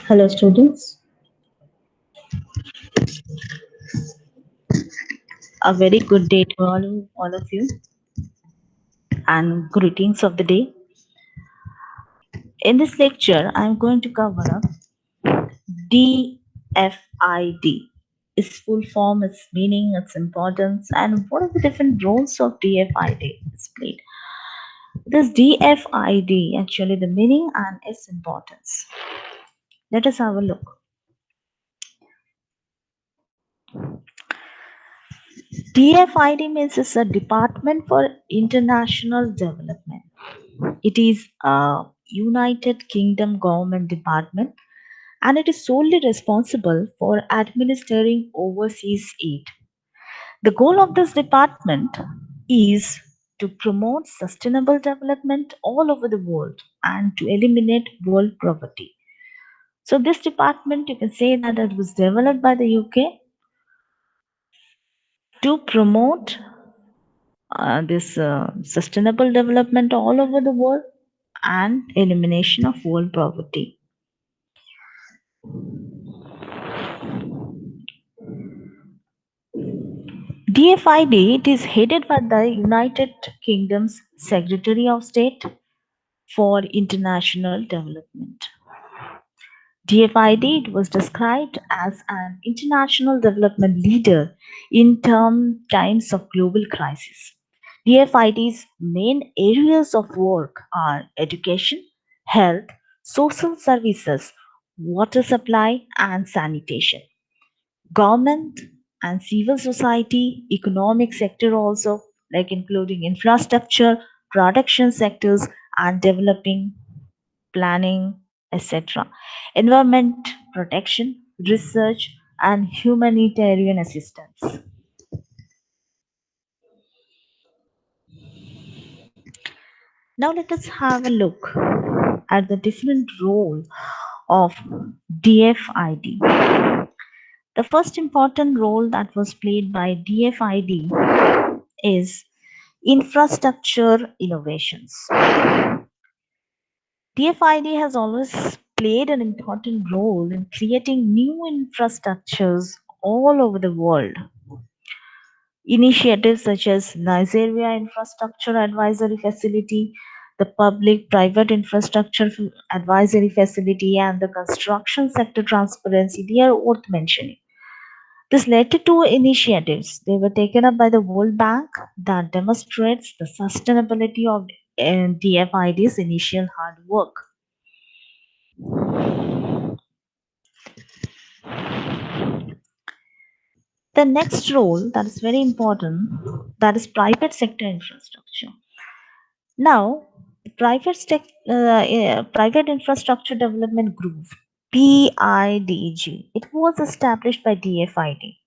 Hello, students. A very good day to all of you, and greetings of the day. In this lecture, I'm going to cover up DFID, its full form, its meaning, its importance, and what are the different roles of DFID is played. This DFID, actually, the meaning and its importance. Let us have a look. DFID means it's a Department for International Development. It is a United Kingdom government department and it is solely responsible for administering overseas aid. The goal of this department is to promote sustainable development all over the world and to eliminate world poverty. So, this department, you can say that it was developed by the UK to promote this sustainable development all over the world and elimination of world poverty. DFID, it is headed by the United Kingdom's Secretary of State for International Development. DFID, it was described as an international development leader in times of global crisis. DFID's main areas of work are education, health, social services, water supply, and sanitation. Government and civil society, economic sector also, like including infrastructure, production sectors, and developing, planning, etc. Environment protection, research, and humanitarian assistance. Now let us have a look at the different role of DFID. The first important role that was played by DFID is infrastructure innovations. DFID has always played an important role in creating new infrastructures all over the world. Initiatives such as Nigeria Infrastructure Advisory Facility, the Public Private Infrastructure Advisory Facility, and the Construction Sector Transparency, they are worth mentioning. This led to two initiatives. They were taken up by the World Bank that demonstrates the sustainability of DFID's initial hard work. The next role that is very important, that is private sector infrastructure. Now, private infrastructure development group (PIDG), it was established by DFID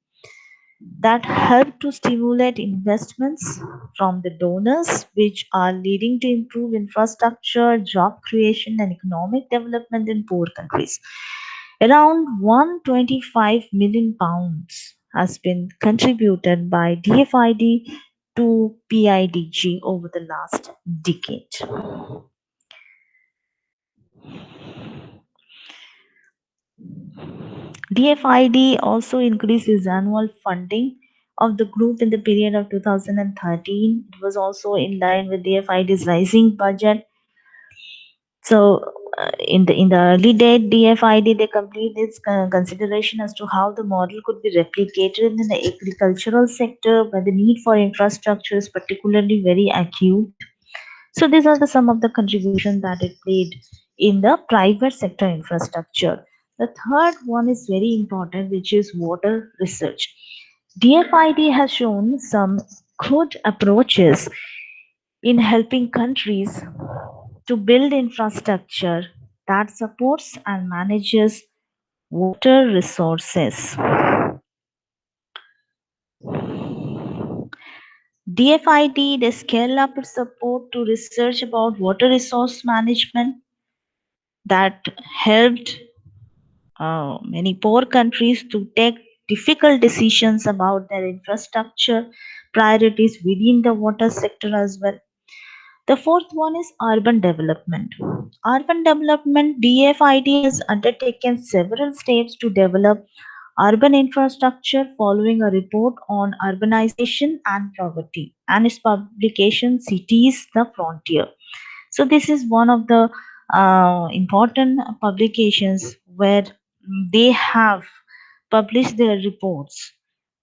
that help to stimulate investments from the donors, which are leading to improve infrastructure, job creation, and economic development in poor countries. Around 125 million pounds has been contributed by DFID to PIDG over the last decade. DFID also increases annual funding of the group in the period of 2013. It was also in line with DFID's rising budget. So, in the early date, DFID they complete its consideration as to how the model could be replicated in the agricultural sector, where the need for infrastructure is particularly very acute. So these are the some of the contributions that it played in the private sector infrastructure. The third one is very important, which is water research. DFID has shown some good approaches in helping countries to build infrastructure that supports and manages water resources. DFID they scale up its support to research about water resource management that helped many poor countries to take difficult decisions about their infrastructure priorities within the water sector as well. The fourth one is urban development. Urban development, DFID has undertaken several steps to develop urban infrastructure following a report on urbanization and poverty and its publication Cities the Frontier. So this is one of the important publications where they have published their reports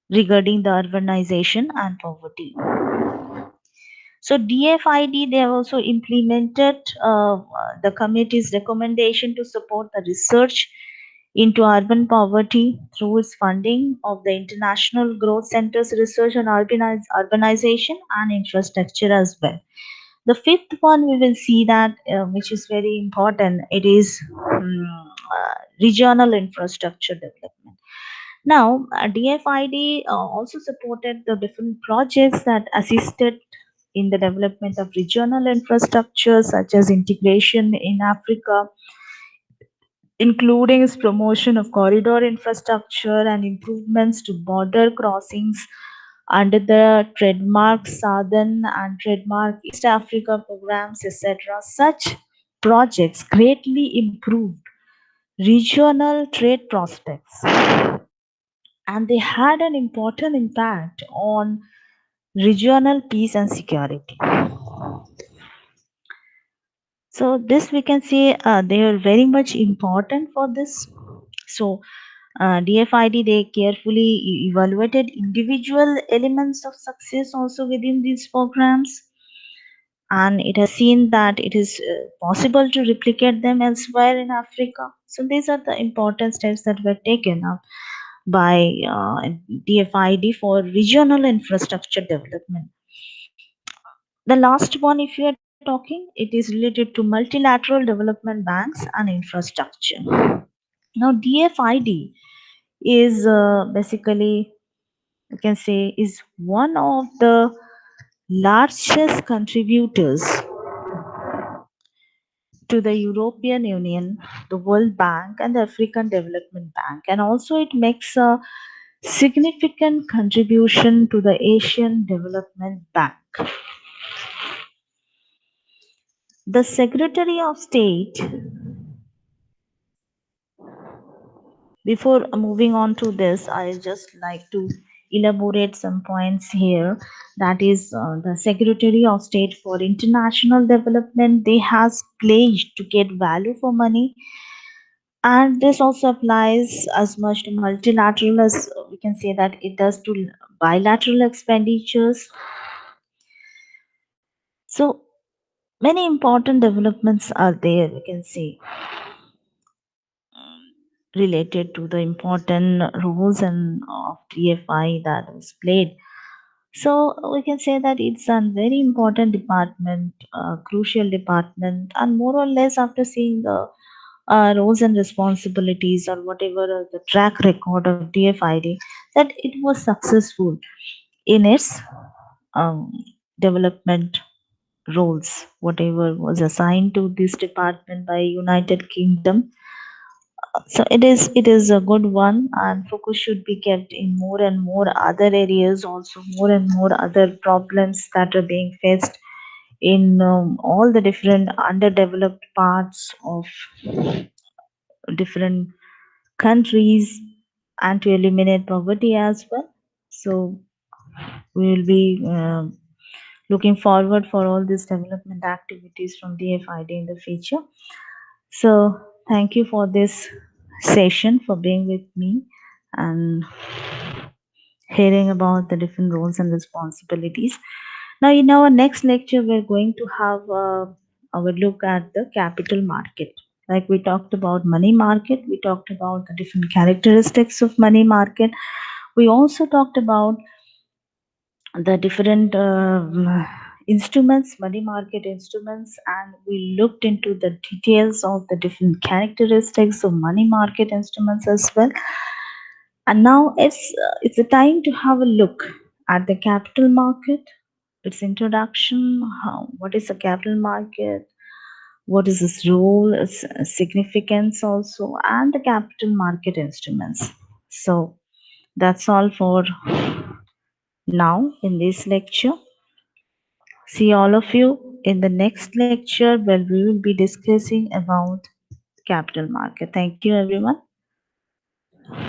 regarding the urbanization and poverty. So DFID, they have also implemented the committee's recommendation to support the research into urban poverty through its funding of the International Growth Center's research on urbanization and infrastructure as well. The fifth one we will see that which is very important. It is regional infrastructure development. Now, DFID also supported the different projects that assisted in the development of regional infrastructure, such as integration in Africa, including its promotion of corridor infrastructure and improvements to border crossings under the trademark Southern and trademark East Africa programs, etc. Such projects greatly improved regional trade prospects, and they had an important impact on regional peace and security. So this we can say they are very much important for this. So DFID, they carefully evaluated individual elements of success also within these programs, and it has seen that it is possible to replicate them elsewhere in Africa. So these are the important steps that were taken up by DFID for regional infrastructure development. The last one, if you are talking, it is related to multilateral development banks and infrastructure. Now, DFID is basically, you can say, is one of the largest contributors to the European Union, the World Bank, and the African Development Bank, and also it makes a significant contribution to the Asian Development Bank. The Secretary of State, before moving on to this, I just like to elaborate some points here. That is, the Secretary of State for International Development, they has pledged to get value for money, and this also applies as much to multilateral as we can say that it does to bilateral expenditures. So many important developments are there, we can say, related to the important roles and of TFI that is played. So we can say that it's a very important department, crucial department, and more or less after seeing the roles and responsibilities or whatever the track record of DFID, that it was successful in its um, development roles, whatever was assigned to this department by United Kingdom. So it is a good one, and focus should be kept in more and more other areas, also more and more other problems that are being faced in all the different underdeveloped parts of different countries, and to eliminate poverty as well. So we will be looking forward for all these development activities from DFID in the future. So thank you for this session, for being with me and hearing about the different roles and responsibilities. Now, in our next lecture, we're going to have our look at the capital market. Like we talked about money market, we talked about the different characteristics of money market. We also talked about the different instruments, money market instruments, and we looked into the details of the different characteristics of money market instruments as well. And now it's a time to have a look at the capital market, its introduction, what is the capital market, what is its role, its significance also, and the capital market instruments. So that's all for now in this lecture. See all of you in the next lecture where we will be discussing about capital market. Thank you everyone.